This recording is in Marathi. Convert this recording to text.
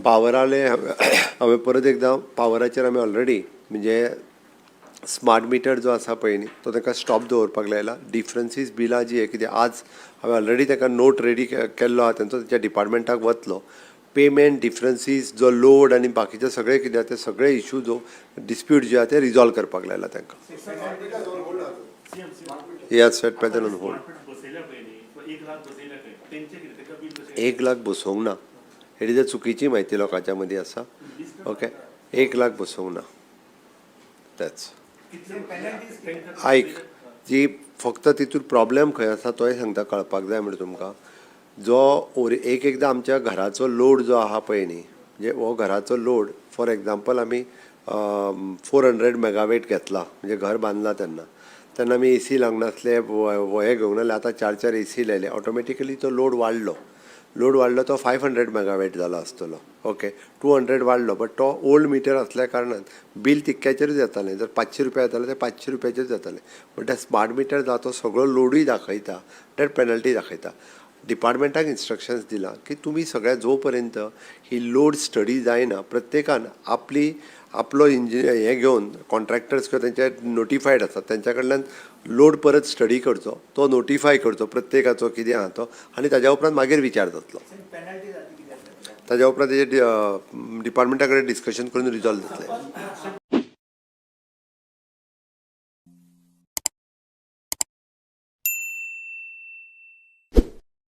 पावराले हांवें परत एकदां पावराचेर आमी ऑलरेडी म्हणजे स्मार्ट मिटर जो आसा पळय न्ही तो ताका स्टॉप दवरपाक लायला. डिफरन्सीस बिलां जी आहे कितें आज हांवें ऑलरेडी ताका नोट रेडी केल्लो आहा तेंचो तेच्या डिपार्टमेंटाक वतलो. पेमेंट डिफरन्सीस जो लोड आनी बाकीचे सगळे कितें आहा ते सगळे इशू जो डिस्प्यूट जे आहा ते रिजॉल्व करपाक लायला तांकां. Yes set pattern on hold. 1,00,000 बसोवंक ना. हेडी जर चुकीची म्हायती लोकांच्या मदीं आसा. ओके 1,00,000 बसोवंक ना. दॅट्स आयक जी फक्त तितून प्रॉब्लेम खंय आसा तोय सांगता कळपाक जाय म्हणटा तुमकां. जो एकदां आमच्या घराचो लोड जो आहा पळय न्ही म्हणजे हो घराचो लोड फॉर एग्जाम्पल आमी 400 मेगावेट घेतला म्हणजे घर बांदलां तेन्ना आमी AC लावंक नासले हे घेवंक नासले. आतां 4 AC लायले ऑटोमॅटिकली तो लोड वाडलो तो 500 मेगावेट जालो आसतलो. ओके 200 वाडलो बट तो ओल्ड मिटर असल्या कारणान बील तितक्याचेरूच येतालें. जर 500 रुपया येतालें ते 500 रुपयाचेर जातालें. बट त्या स्मार्ट मिटर जाता तो सगळो लोडूय दाखयता डेट पेनल्टी दाखयता. डिपार्टमेंटाक इन्स्ट्रक्शन्स दिला की तुमी सगळ्या जो पर्यंत ही लोड स्टडी जायना प्रत्येकान आपलो हे घेवन कॉन्ट्रॅक्टर्स किंवा तेंचे नोटिफायड आसात तेंच्या कडल्यान लोड परत स्टडी करचो तो नोटिफाय करचो प्रत्येकाचो कितें आहा तो आनी ताज्या उपरांत मागीर विचार जातलो. ताज्या उपरांत तेजे डिपार्टमेंटा कडेन डिस्कशन करून रिजॉल्व जातलें.